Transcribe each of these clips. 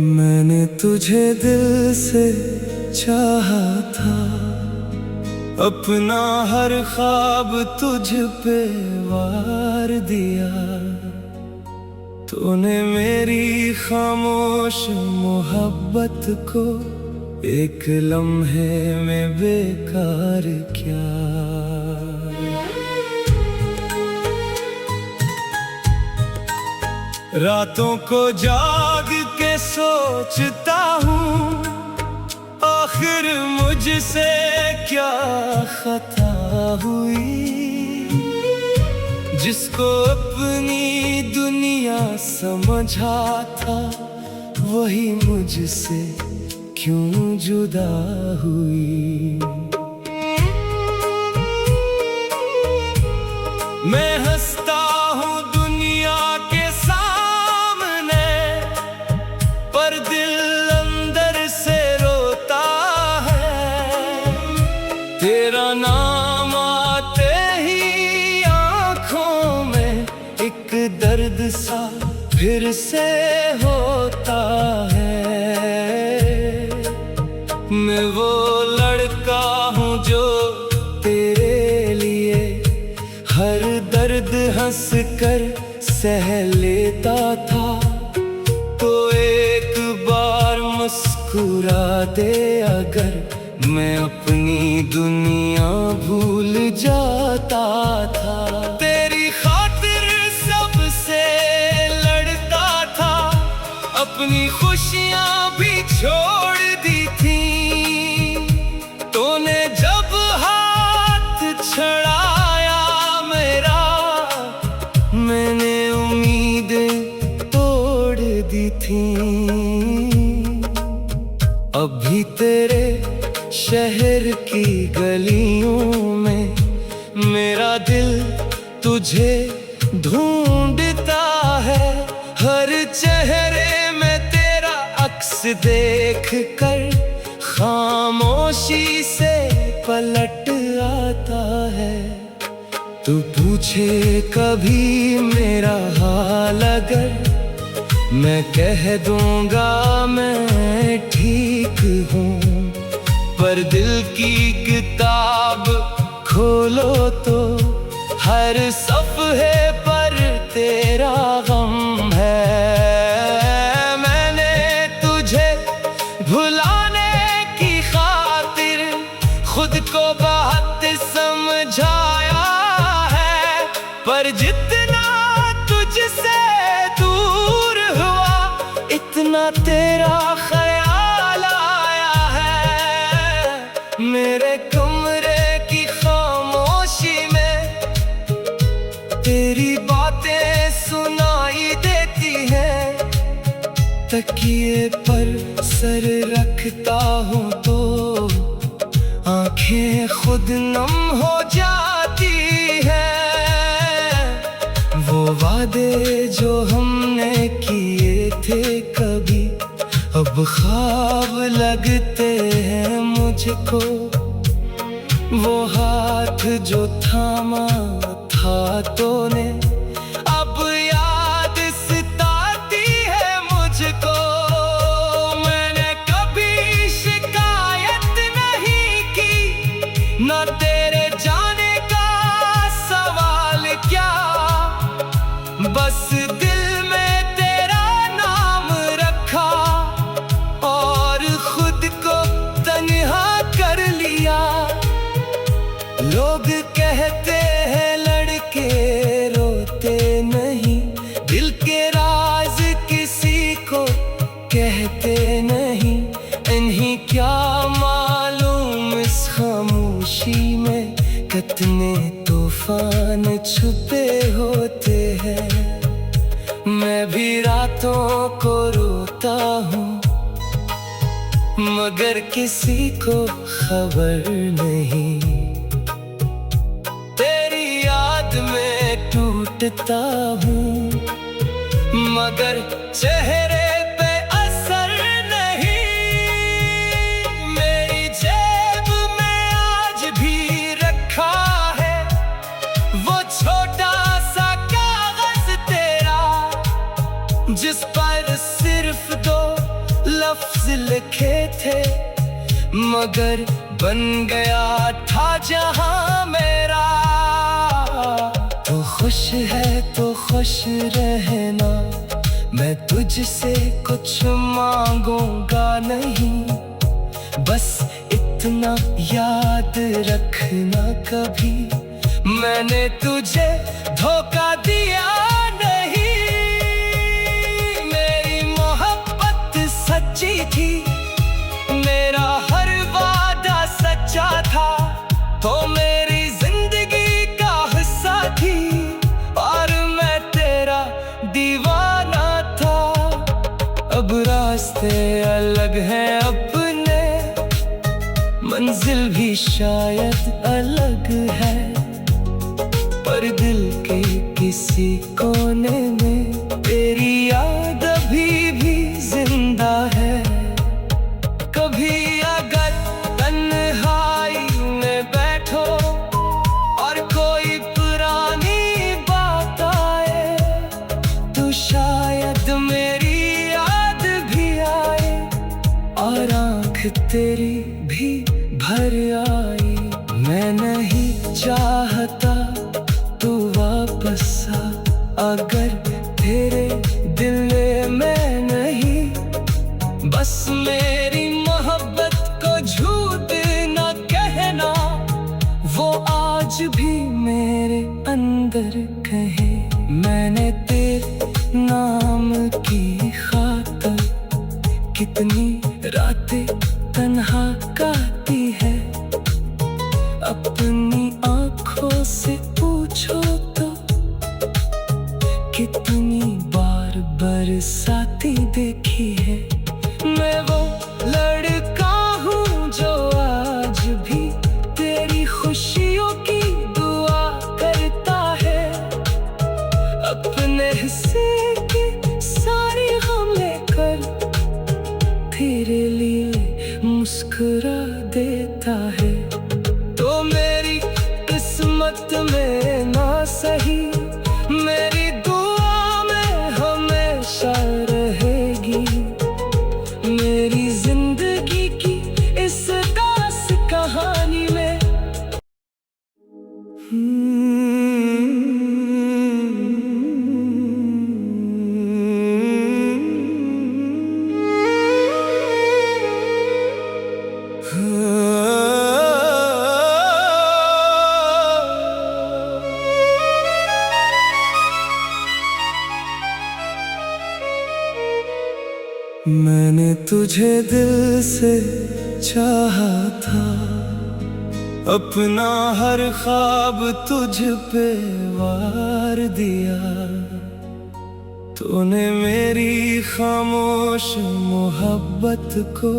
मैंने तुझे दिल से चाहा था, अपना हर ख्वाब तुझ पे वार दिया। तूने मेरी खामोश मोहब्बत को एक लम्हे में बेकार किया। रातों को जाग के सोचता हूँ, आखिर मुझसे क्या खता हुई। जिसको अपनी दुनिया समझा था, वही मुझसे क्यों जुदा हुई। मैं हंसता हूँ दुनिया के सामने, पर दिल अंदर से रोता है। तेरा नाम आते ही आँखों में एक दर्द सा फिर से होता है। मैं वो लड़का हूँ जो तेरे लिए हर दर्द हंस कर सह लेता था। तो एक बार मुस्कुरा दे अगर, मैं अपनी दुनिया भूल जाता था। तेरी खातिर सबसे लड़ता था, अपनी खुशियाँ भी छोड़ दी थी। तूने जब हाथ छड़ाया मेरा, मैंने उम्मीदें तोड़ दी थी। अभी तेरे शहर की गलियों में मेरा दिल तुझे ढूंढता है। हर चेहरे में तेरा अक्स देख कर खामोशी से पलट आता है। तू पूछे कभी मेरा हाल अगर, मैं कह दूंगा मैं ठीक हूँ। पर दिल की किताब खोलो तो हर सफ़हे पर तेरा गम है। मैंने तुझे भुलाने की खातिर खुद को बहुत समझाया है, पर जितना तुझसे दूर हुआ, इतना तेरा ख्याल आया है। मेरे कमरे की खामोशी में तेरी बातें सुनाई देती हैं। तकिए पर सर रखता हूँ तो आंखें खुद नम हो जाती हैं। वो वादे जो हमने किए थे कभी, अब ख्वाब लगते हैं मुझको। वो हाथ जो थामा था तूने, अब याद सताती है मुझको। मैंने कभी शिकायत नहीं की, ना तेरे जाने का सवाल क्या। बस दिल में तेरा नाम रखा और खुद को तन्हा कर लिया। लोग कहते हैं लड़के रोते नहीं, दिल के राज किसी को कहते नहीं। इन्हीं क्या मालूम इस खामोशी में कितने तूफान छुपे होते हैं। मैं भी रातों को रोता हूँ, मगर किसी को खबर नहीं। मिटता हूँ, मगर चेहरे पे असर नहीं। मेरी जेब में आज भी रखा है वो छोटा सा कागज तेरा, जिस पर सिर्फ 2 लफ्ज लिखे थे, मगर बन गया था जहां मेरा। तो खुश है तो खुश रहना, मैं तुझसे कुछ मांगूंगा नहीं, बस इतना याद रखना कभी मैंने तुझे धोखा दिया नहीं। मेरी मोहब्बत सच्ची थी, मेरा हर वादा सच्चा था, तो मेरी जिंदगी का हिस्सा थी, और मैं तेरा दीवाना था। अब रास्ते अलग हैं अपने, मंजिल भी शायद अलग है, पर दिल के किसी कोने में तेरी याद अभी भी जिंदा है। कभी अगर तन्हाई में बैठो और कोई पुरानी बात आए, तो शायद मेरी याद भी आए और आँख तेरी भी भर आई। मैं नहीं चाहता तू वापस आ, अगर तेरे दिल में नहीं, बस मेरी मोहब्बत को झूठ न कहना, वो आज भी मेरे अंदर कहे। मैंने तेरे नाम की खातिर कितनी रातें तन्हा काटी है, अपनी आँखों से पूछो तो कितनी बार बरसाती देखी है। मैं वो लड़का हूँ जो आज भी तेरी खुशियों की दुआ करता है, अपने हिस्से के सारे गम लेकर तेरे लिए मुस्कुरा देता है। तो मेरी किस्मत में ना सही, मेरी दुआ में हमेशा रहेगी, मेरी जिंदगी की इस दास कहानी में। मैंने तुझे दिल से चाहा था, अपना हर ख्वाब तुझ पे वार दिया, तूने मेरी खामोश मोहब्बत को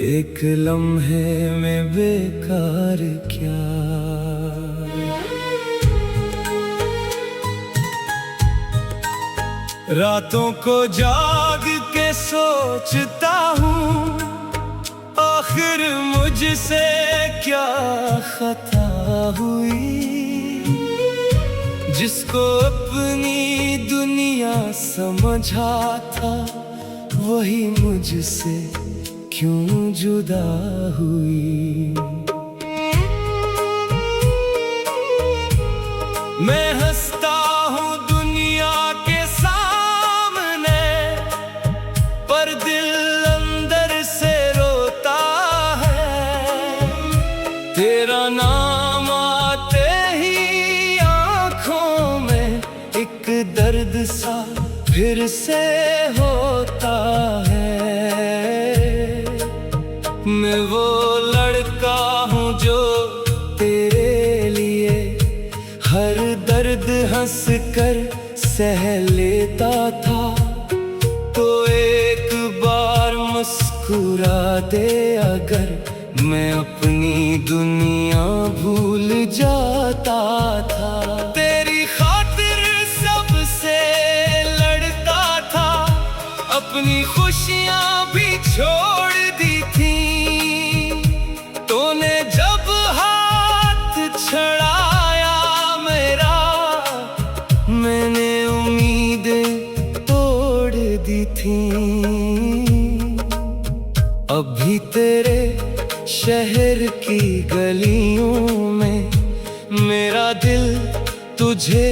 एक लम्हे में बेकार किया। रातों को जाग के सोचता हूँ, आखिर मुझसे क्या खता हुई, जिसको अपनी दुनिया समझा था वही मुझसे क्यों जुदा हुई। मैं हंसता हूँ दुनिया के सामने, पर दिल अंदर से रोता है। तेरा नाम आते ही आँखों में एक दर्द सा फिर से होता है। मैं वो लड़का हूँ जो तेरे लिए हर दर्द हंस कर सह लेता था, तो एक बार मुस्कुरा दे अगर, मैं अपनी दुनिया भूल जाता था। तेरी खातिर अपनी खुशियां भी छोड़ दी थी। तूने जब हाथ छड़ाया मेरा, मैंने उम्मीदें तोड़ दी थी। अभी तेरे शहर की गलियों में मेरा दिल तुझे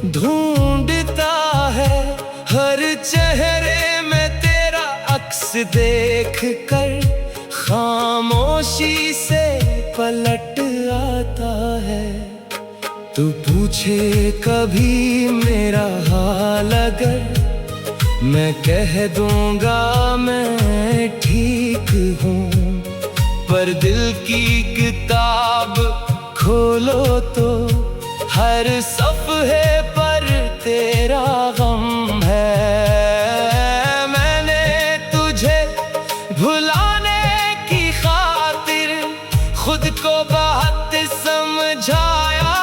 ढूंढता है। हर चेहरे में तेरा अक्स देख कर खामोशी से पलट आता है। तू पूछे कभी मेरा हाल अगर, मैं कह दूंगा मैं ठीक हूँ। पर दिल की किताब खोलो तो हर सफ़हे पर तेरा गम है। मैंने तुझे भुलाने की खातिर खुद को बहुत समझाया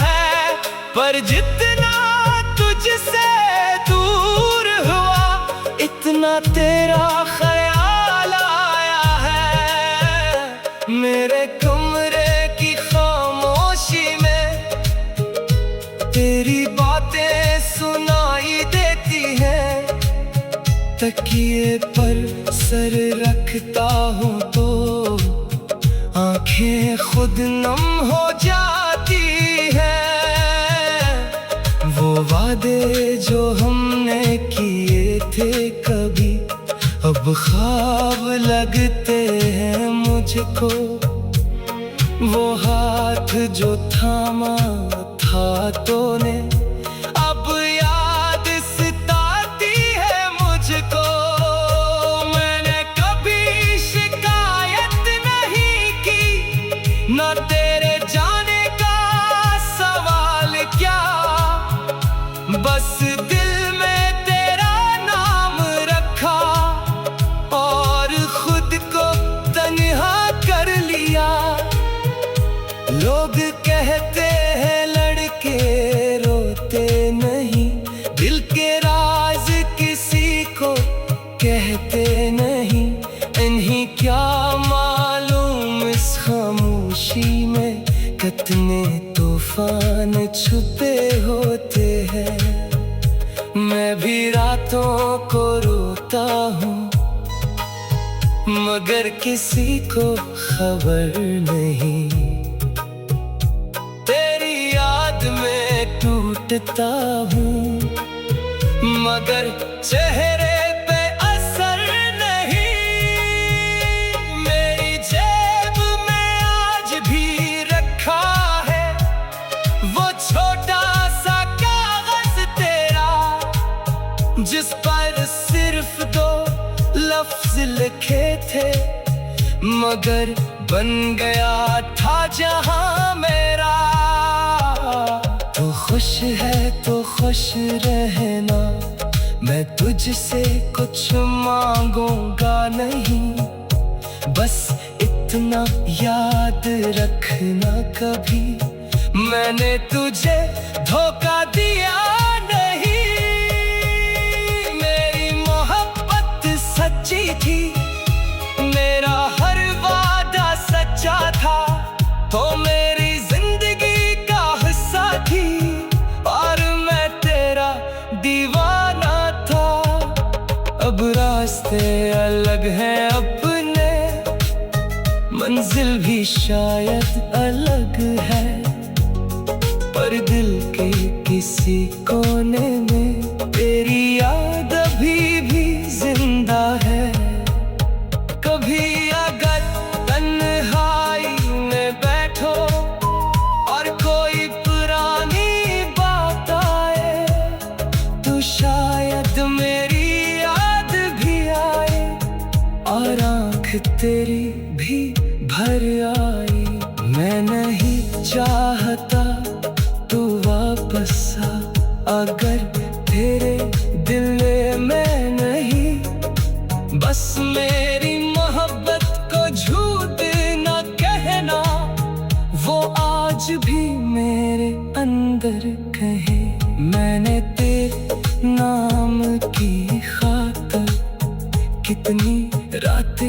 है। पर जितना तुझसे दूर हुआ, इतना तेरा ख्याल आया है। मेरे कमरे की खामोशी में तेरी बातें सुनाई देती हैं। तकिए पर सर रखता हूँ तो आंखें खुद नम हो जाती हैं। वो वादे जो हमने किए थे कभी, अब ख्वाब लगते हैं मुझको। वो हाथ जो थामा था तूने, अब याद सताती है मुझको। मैंने कभी शिकायत नहीं की, न तेरे जाने का सवाल क्या। बस दिल में तेरा नाम रखा और खुद को तन्हा कर लिया। लोग कहते हैं लड़के रोते नहीं, दिल के राज किसी को कहते नहीं। इन्हीं क्या मालूम इस खामोशी में कितने तूफान छुपे होते हैं। मैं भी रातों को रोता हूँ, मगर किसी को खबर नहीं। तेरी याद में टूटता हूँ, मगर चेहरे पे असर नहीं। मेरी जेब में आज भी रखा है वो छोटा सा कागज तेरा, जिस पर सिर्फ 2 लफ्ज लिखे थे। मगर बन गया था जहां मेरा। तू खुश है तो खुश रहना, मैं तुझसे कुछ मांगूंगा नहीं। बस इतना याद रखना कभी मैंने तुझे धोखा दिया नहीं। मेरी मोहब्बत सच्ची थी, मेरा हर वादा सच्चा था। तो मेरी जिंदगी का हिस्सा थी और मैं तेरा दीवाना था। अब रास्ते अलग हैं अपने, मंजिल भी शायद अलग है। पर दिल के किसी कोने में तेरी याद अभी भी जिंदा है। कभी अगर तन्हाई में बैठो और कोई पुरानी बात आए, तो शायद मेरी याद भी आए और आँख तेरी भी भर आई। मैं नहीं चाहता तू वापस आ, अगर तेरे दिल में नहीं। बस मेरी मोहब्बत को झूठ न कहना, वो आज भी मेरे अंदर कहे। मैंने तेरे नाम की खातिर कितनी रातें